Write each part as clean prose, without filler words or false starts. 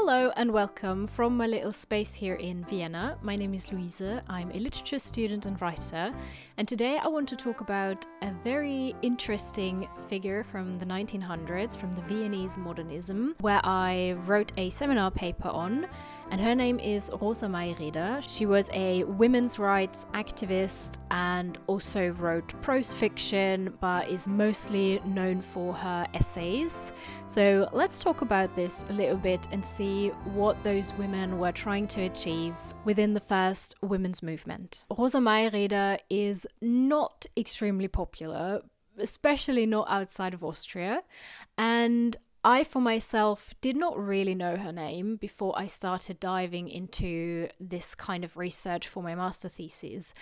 Hello and welcome from my little space here in Vienna. My name is Luise, I'm a literature student and writer, and today I want to talk about a very interesting figure from the 1900s, from the Viennese modernism, where I wrote a seminar paper on, and her name is Rosa Mayreder. She was a women's rights activist and also wrote prose fiction, but is mostly known for her essays. So let's talk about this a little bit and see what those women were trying to achieve within the first women's movement. Rosa Mayreder is not extremely popular, especially not outside of Austria, and I, for myself, did not really know her name before I started diving into this kind of research for my master thesis.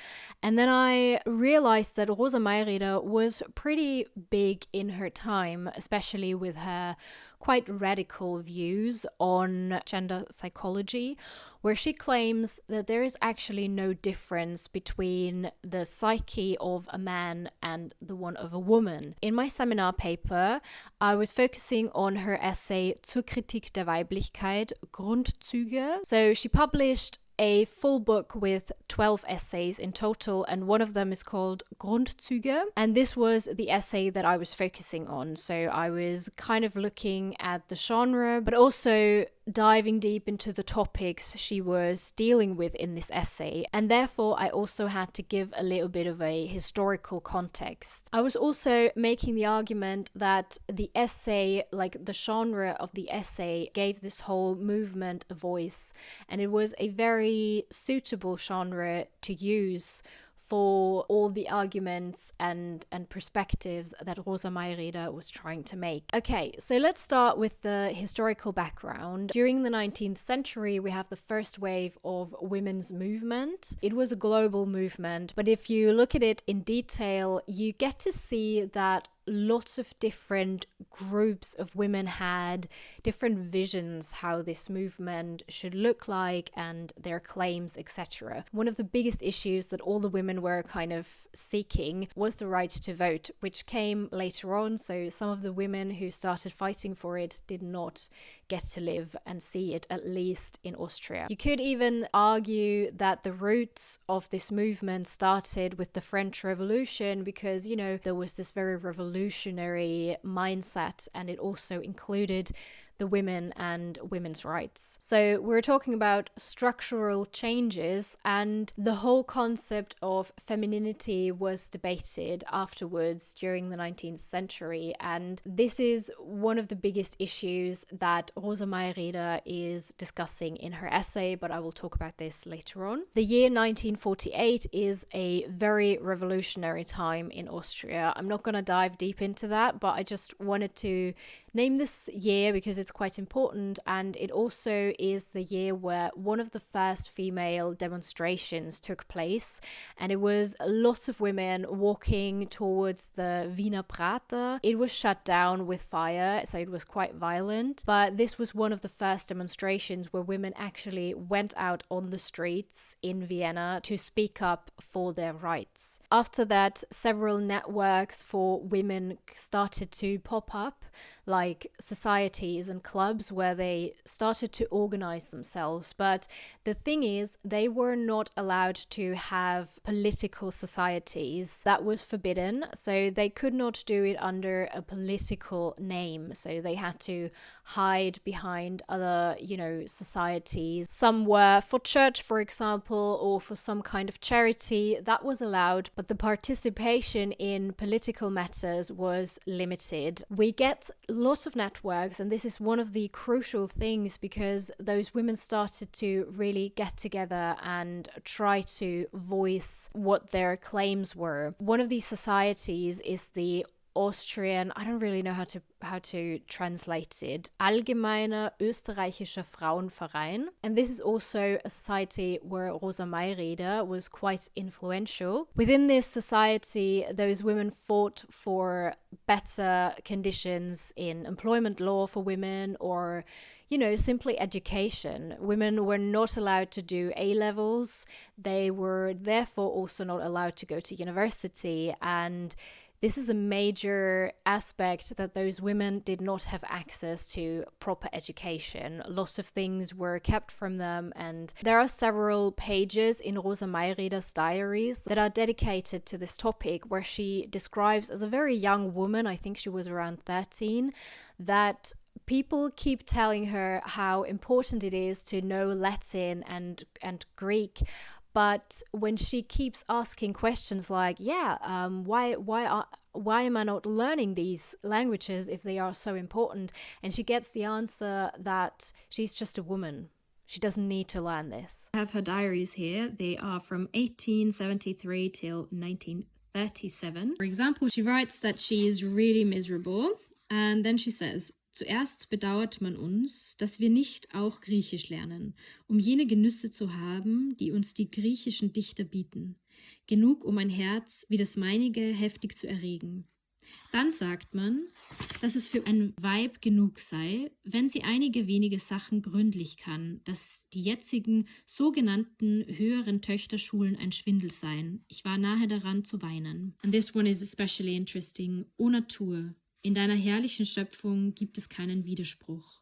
And then I realized that Rosa Mayreder was pretty big in her time, especially with her quite radical views on gender psychology, where she claims that there is actually no difference between the psyche of a man and the one of a woman. In my seminar paper, I was focusing on her essay Zur Kritik der Weiblichkeit, Grundzüge. So she published a full book with 12 essays in total, and one of them is called Grundzüge, and this was the essay that I was focusing on. So I was kind of looking at the genre, but also diving deep into the topics she was dealing with in this essay, and therefore I also had to give a little bit of a historical context. I was also making the argument that the essay, like the genre of the essay, gave this whole movement a voice, and it was a very suitable genre to use for all the arguments and perspectives that Rosa Mayreder was trying to make. Okay, so let's start with the historical background. During the 19th century, we have the first wave of women's movement. It was a global movement, but if you look at it in detail, you get to see that lots of different groups of women had different visions how this movement should look like and their claims, etc. One of the biggest issues that all the women were kind of seeking was the right to vote, which came later on. So some of the women who started fighting for it did not get to live and see it, at least in Austria. You could even argue that the roots of this movement started with the French Revolution because, you know, there was this very revolutionary mindset, and it also included the women and women's rights. So we're talking about structural changes, and the whole concept of femininity was debated afterwards during the 19th century, and this is one of the biggest issues that Rosa Mayreder is discussing in her essay, but I will talk about this later on. The year 1948 is a very revolutionary time in Austria. I'm not going to dive deep into that, but I just wanted to name this year because it's quite important, and it also is the year where one of the first female demonstrations took place, and it was lots of women walking towards the Wiener Prater. It was shut down with fire, so it was quite violent, but this was one of the first demonstrations where women actually went out on the streets in Vienna to speak up for their rights. After that, several networks for women started to pop up, like societies and clubs where they started to organize themselves. But the thing is, they were not allowed to have political societies. That was forbidden. So they could not do it under a political name. So they had to hide behind other, societies. Some were for church, for example, or for some kind of charity. That was allowed, but the participation in political matters was limited. We get lots of networks, and this is one of the crucial things because those women started to really get together and try to voice what their claims were. One of these societies is the Austrian, I don't really know how to translate it, Allgemeiner Österreichischer Frauenverein. And this is also a society where Rosa Mayreder was quite influential. Within this society, those women fought for better conditions in employment law for women, or simply education. Women were not allowed to do A-levels. They were therefore also not allowed to go to university, and this is a major aspect, that those women did not have access to proper education. Lots of things were kept from them, and there are several pages in Rosa Mayreder's diaries that are dedicated to this topic, where she describes as a very young woman, I think she was around 13, that people keep telling her how important it is to know Latin and Greek. But when she keeps asking questions like, why am I not learning these languages if they are so important? And she gets the answer that she's just a woman. She doesn't need to learn this. I have her diaries here. They are from 1873 till 1937. For example, she writes that she is really miserable. And then she says, Zuerst bedauert man uns, dass wir nicht auch Griechisch lernen, jene Genüsse zu haben, die uns die griechischen Dichter bieten. Genug, ein Herz wie das meinige heftig zu erregen. Dann sagt man, dass es für ein Weib genug sei, wenn sie einige wenige Sachen gründlich kann, dass die jetzigen sogenannten höheren Töchterschulen ein Schwindel seien. Ich war nahe daran zu weinen. And this one is especially interesting. O Natur, in deiner herrlichen Schöpfung gibt es keinen Widerspruch.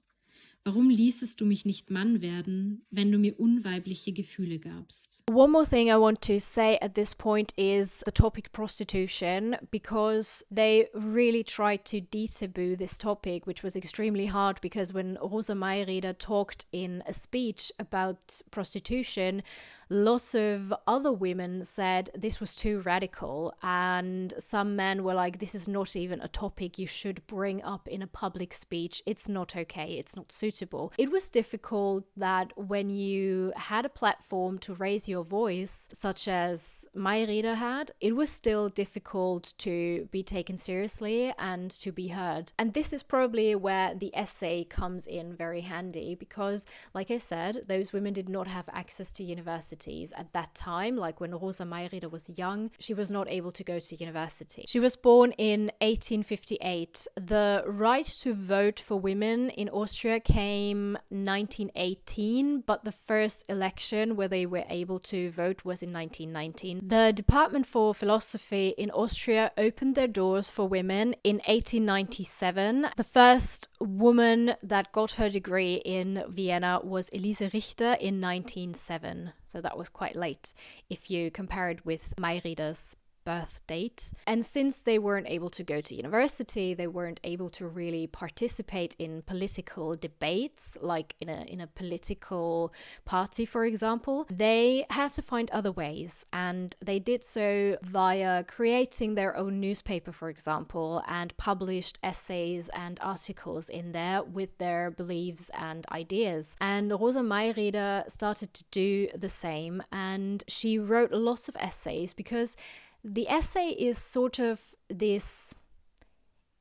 Warum ließest du mich nicht Mann werden, wenn du mir unweibliche Gefühle gabst? One more thing I want to say at this point is the topic prostitution, because they really tried to de-taboo this topic, which was extremely hard, because when Rosa Mayreder talked in a speech about prostitution, lots of other women said this was too radical, and some men were like, this is not even a topic you should bring up in a public speech. It's not okay. It's not suitable. It was difficult that when you had a platform to raise your voice, such as Mayreder had, it was still difficult to be taken seriously and to be heard. And this is probably where the essay comes in very handy, because, like I said, those women did not have access to universities at that time. Like when Rosa Mayreder was young, she was not able to go to university. She was born in 1858. The right to vote for women in Austria came 1918, but the first election where they were able to vote was in 1919. The Department for Philosophy in Austria opened their doors for women in 1897. The first woman that got her degree in Vienna was Elise Richter in 1907. So that was quite late if you compare it with Mayreder's birth date. And since they weren't able to go to university, they weren't able to really participate in political debates, like in a political party, for example. They had to find other ways, and they did so via creating their own newspaper, for example, and published essays and articles in there with their beliefs and ideas. And Rosa Mayreder started to do the same, and she wrote lots of essays, because the essay is sort of this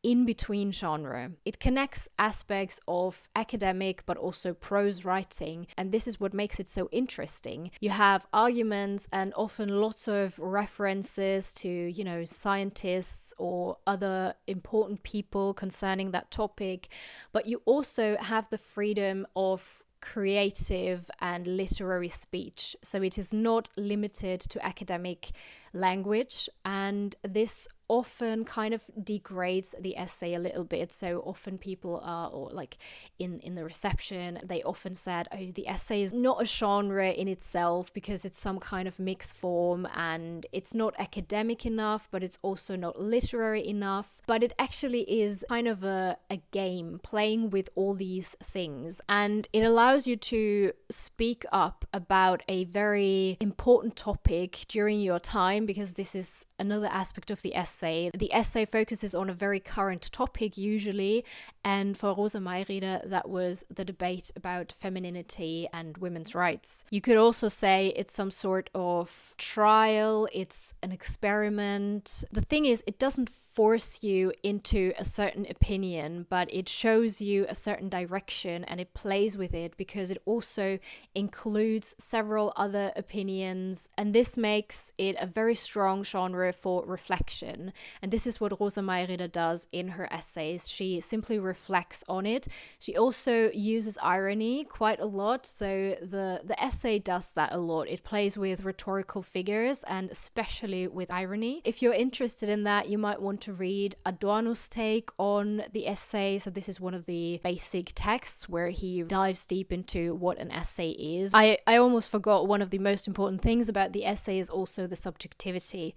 in-between genre. It connects aspects of academic but also prose writing, and this is what makes it so interesting. You have arguments and often lots of references to, scientists or other important people concerning that topic, but you also have the freedom of creative and literary speech. So it is not limited to academic language, and this often kind of degrades the essay a little bit. So often people are, or like in the reception, they often said, oh, the essay is not a genre in itself because it's some kind of mixed form, and it's not academic enough, but it's also not literary enough. But it actually is kind of a game playing with all these things, and it allows you to speak up about a very important topic during your time, because this is another aspect of the essay. The essay focuses on a very current topic usually, and for Rosa Mayreder, that was the debate about femininity and women's rights. You could also say it's some sort of trial, it's an experiment. The thing is, it doesn't force you into a certain opinion, but it shows you a certain direction and it plays with it, because it also includes several other opinions, and this makes it a very strong genre for reflection. women. And this is what Rosa Mayreder does in her essays. She simply reflects on it. She also uses irony quite a lot. So the essay does that a lot. It plays with rhetorical figures and especially with irony. If you're interested in that, you might want to read Adorno's take on the essay. So this is one of the basic texts where he dives deep into what an essay is. I almost forgot one of the most important things about the essay is also the subjectivity,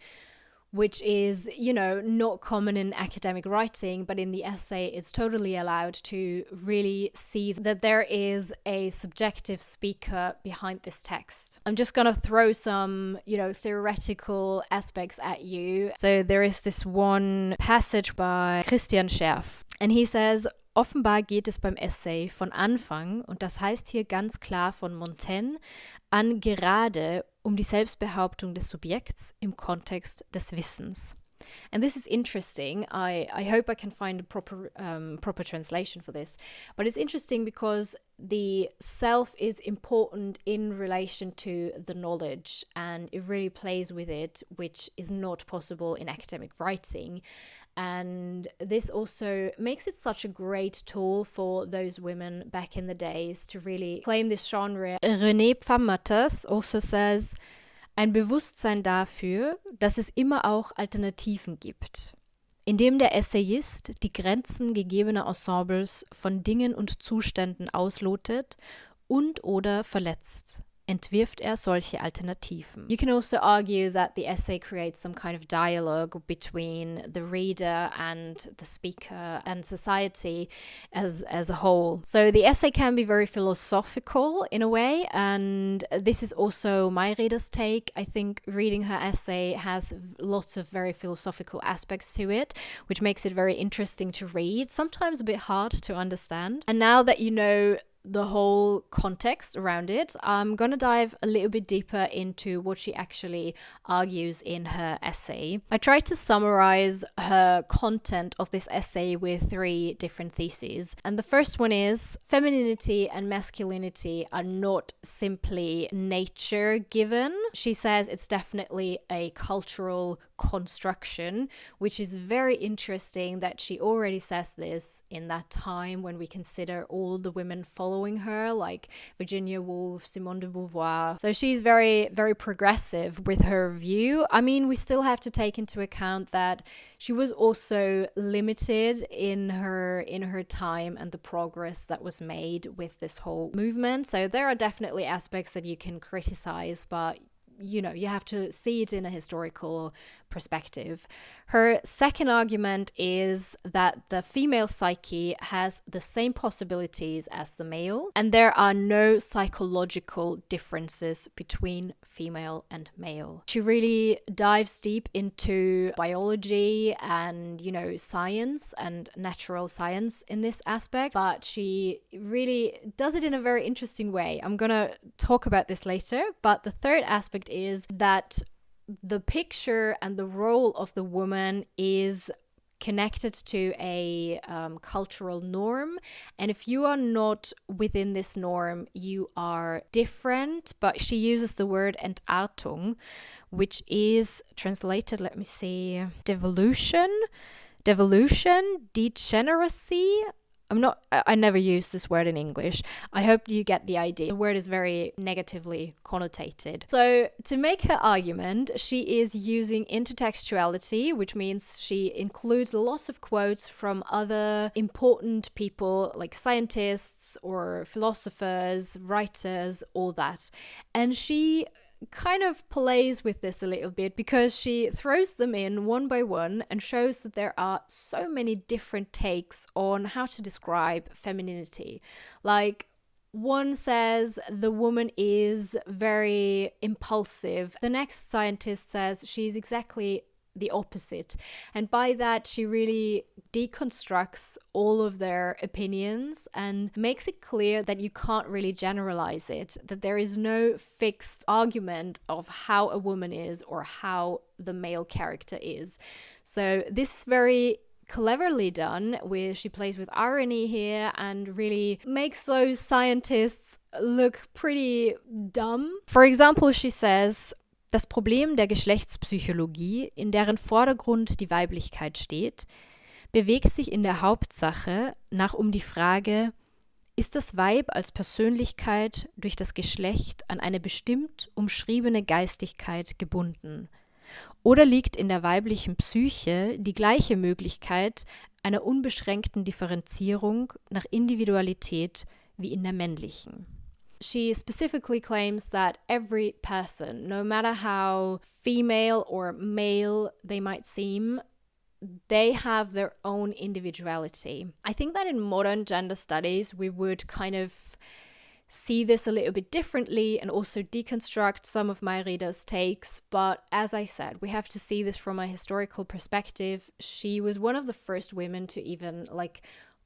which is, not common in academic writing, but in the essay it's totally allowed to really see that there is a subjective speaker behind this text. I'm just gonna throw some, theoretical aspects at you. So there is this one passage by Christian Scherf, and he says, offenbar geht es beim Essay von Anfang, und das heißt hier ganz klar von Montaigne, an gerade die Selbstbehauptung des Subjekts im Kontext des Wissens. And this is interesting. I hope I can find a proper translation for this. But it's interesting because the self is important in relation to the knowledge, and it really plays with it, which is not possible in academic writing. And this also makes it such a great tool for those women back in the days to really claim this genre. René Pfammatters also says, ein Bewusstsein dafür, dass es immer auch Alternativen gibt, indem der Essayist die Grenzen gegebener Ensembles von Dingen und Zuständen auslotet und oder verletzt. Entwirft solche Alternativen. You can also argue that the essay creates some kind of dialogue between the reader and the speaker and society as a whole. So the essay can be very philosophical in a way, and this is also Mayreder's take. I think reading her essay has lots of very philosophical aspects to it, which makes it very interesting to read, sometimes a bit hard to understand. And now that you know the whole context around it, I'm gonna dive a little bit deeper into what she actually argues in her essay. I tried to summarize her content of this essay with 3 different theses. And the first one is, femininity and masculinity are not simply nature given. She says it's definitely a cultural construction, which is very interesting that she already says this in that time when we consider all the women following her, like Virginia Woolf, Simone de Beauvoir. So she's very, very progressive with her view. I mean, we still have to take into account that she was also limited in her time and the progress that was made with this whole movement. So there are definitely aspects that you can criticize, but you have to see it in a historical perspective. Her second argument is that the female psyche has the same possibilities as the male, and there are no psychological differences between female and male. She really dives deep into biology and, science and natural science in this aspect, but she really does it in a very interesting way. I'm gonna talk about this later, but the third aspect is that the picture and the role of the woman is connected to a cultural norm, and if you are not within this norm, you are different. But she uses the word Entartung, which is translated, let me see, devolution, degeneracy. I never use this word in English. I hope you get the idea. The word is very negatively connotated. So to make her argument, she is using intertextuality, which means she includes lots of quotes from other important people like scientists or philosophers, writers, all that. And she kind of plays with this a little bit because she throws them in one by one and shows that there are so many different takes on how to describe femininity. Like, one says the woman is very impulsive. The next scientist says she's exactly the opposite. And by that, she really deconstructs all of their opinions and makes it clear that you can't really generalize it, that there is no fixed argument of how a woman is or how the male character is. So this is very cleverly done, where she plays with irony here and really makes those scientists look pretty dumb. For example, she says, Das Problem der Geschlechtspsychologie, in deren Vordergrund die Weiblichkeit steht, bewegt sich in der Hauptsache um die Frage, ist das Weib als Persönlichkeit durch das Geschlecht an eine bestimmt umschriebene Geistigkeit gebunden? Oder liegt in der weiblichen Psyche die gleiche Möglichkeit einer unbeschränkten Differenzierung nach Individualität wie in der männlichen? She specifically claims that every person, no matter how female or male they might seem, they have their own individuality. I think that in modern gender studies, we would kind of see this a little bit differently and also deconstruct some of Mayreder's takes. But as I said, we have to see this from a historical perspective. She was one of the first women to even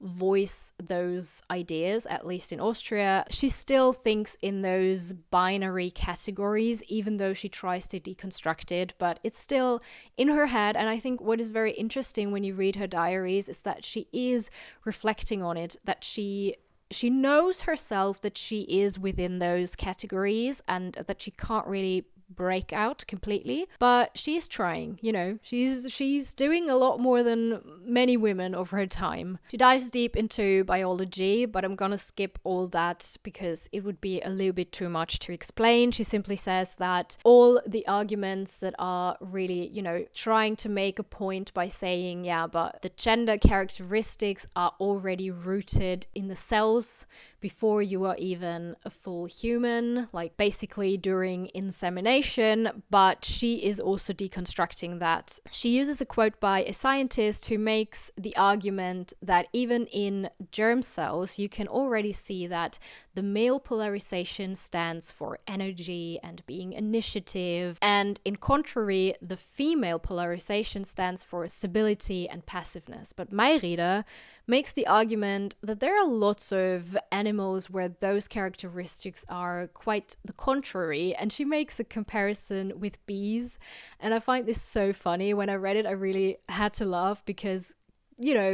voice those ideas, at least in Austria. She still thinks in those binary categories, even though she tries to deconstruct it, but it's still in her head. And I think what is very interesting when you read her diaries is that she is reflecting on it, that she knows herself that she is within those categories and that she can't really break out completely, but she's trying, she's doing a lot more than many women of her time. She dives deep into biology, but I'm gonna skip all that because it would be a little bit too much to explain. She simply says that all the arguments that are really, trying to make a point by saying, yeah, but the gender characteristics are already rooted in the cells before you are even a full human, basically during insemination, but she is also deconstructing that. She uses a quote by a scientist who makes the argument that even in germ cells, you can already see that the male polarization stands for energy and being initiative, and in contrary, the female polarization stands for stability and passiveness. But Mayreder makes the argument that there are lots of animals where those characteristics are quite the contrary, and she makes a comparison with bees. And I find this so funny. When I read it, I really had to laugh because,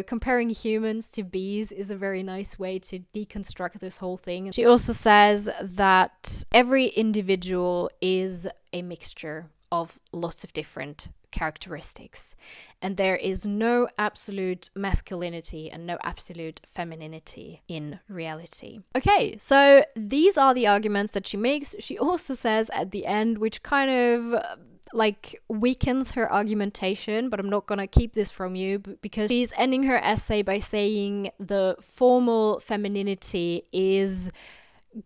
comparing humans to bees is a very nice way to deconstruct this whole thing. She also says that every individual is a mixture of lots of different characteristics, and there is no absolute masculinity and no absolute femininity in reality. Okay, so these are the arguments that she makes. She also says at the end, which kind of weakens her argumentation, but I'm not gonna keep this from you because she's ending her essay by saying the formal femininity is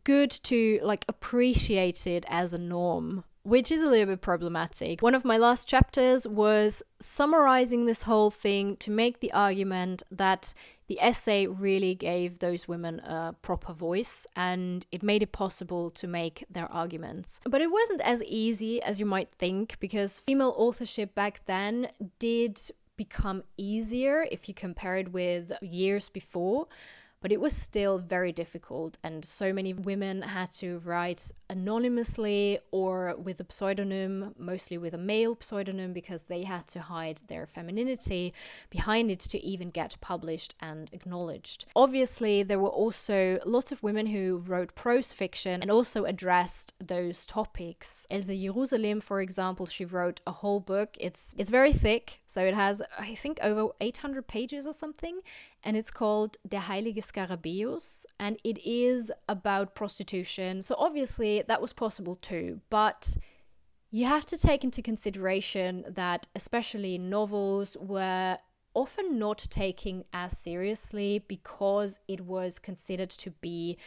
good to appreciate it as a norm, which is a little bit problematic. One of my last chapters was summarizing this whole thing to make the argument that the essay really gave those women a proper voice and it made it possible to make their arguments. But it wasn't as easy as you might think, because female authorship back then did become easier if you compare it with years before. But it was still very difficult, and so many women had to write anonymously or with a pseudonym, mostly with a male pseudonym, because they had to hide their femininity behind it to even get published and acknowledged. Obviously, there were also lots of women who wrote prose fiction and also addressed those topics. Else Jerusalem, for example, she wrote a whole book. It's very thick, so it has, I think, over 800 pages or something, and it's called Der Heilige Skarabäus, and it is about prostitution. So obviously that was possible too, but you have to take into consideration that especially novels were often not taken as seriously because it was considered to be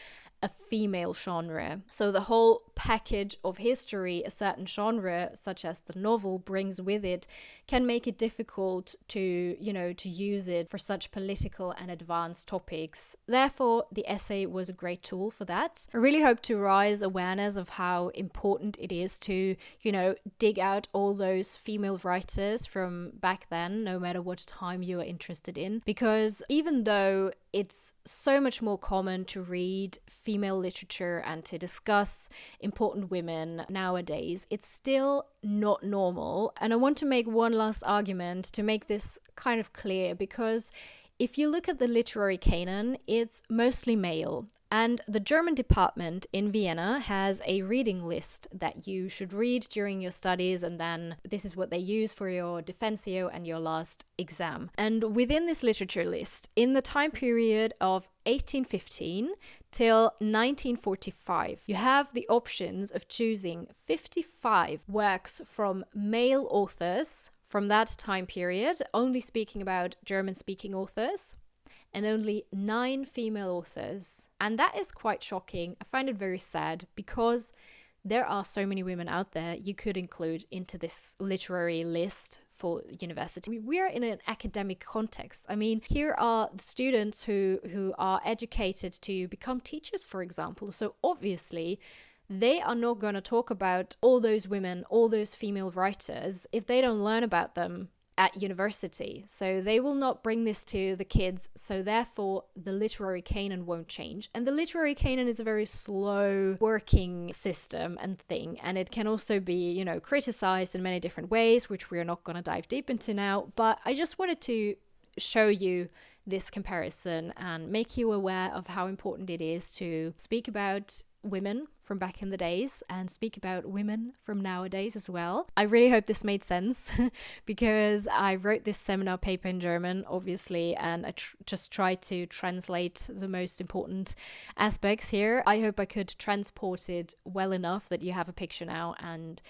a female genre. So the whole package of history a certain genre, such as the novel, brings with it can make it difficult to use it for such political and advanced topics. Therefore, the essay was a great tool for that. I really hope to raise awareness of how important it is to, dig out all those female writers from back then, no matter what time you are interested in. Because even though it's so much more common to read female literature and to discuss important women nowadays, it's still not normal. And I want to make one last argument to make this kind of clear, because If you look at the literary canon, it's mostly male. And the German department in Vienna has a reading list that you should read during your studies, and then this is what they use for your defensio and your last exam. And within this literature list, in the time period of 1815 till 1945, you have the options of choosing 55 works from male authors from that time period, only speaking about German-speaking authors, and only 9 female authors. And that is quite shocking. I find it very sad because there are so many women out there you could include into this literary list for university. We are in an academic context. I mean, here are the students who are educated to become teachers, for example. So obviously, they are not going to talk about all those women, all those female writers, if they don't learn about them at university. So they will not bring this to the kids, so therefore the literary canon won't change. And the literary canon is a very slow working system and thing, and it can also be, criticized in many different ways, which we're not going to dive deep into now. But I just wanted to show you this comparison and make you aware of how important it is to speak about women from back in the days and speak about women from nowadays as well. I really hope this made sense because I wrote this seminar paper in German, obviously, and I just tried to translate the most important aspects here. I hope I could transport it well enough that you have a picture now, and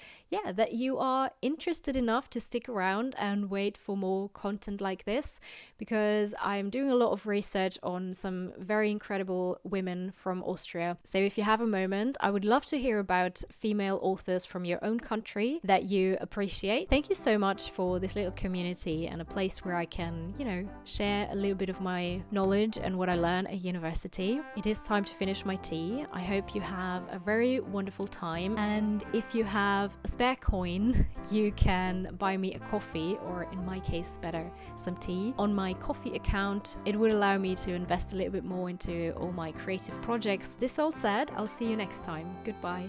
that you are interested enough to stick around and wait for more content like this, because I'm doing a lot of research on some very incredible women from Austria. So if you have a moment, I would love to hear about female authors from your own country that you appreciate. Thank you so much for this little community and a place where I can, share a little bit of my knowledge and what I learned at university. It is time to finish my tea. I hope you have a very wonderful time, and if you have a spare coin, you can buy me a coffee, or in my case better, some tea, on my coffee account. It would allow me to invest a little bit more into all my creative projects. This all said, I'll see you next time. Goodbye.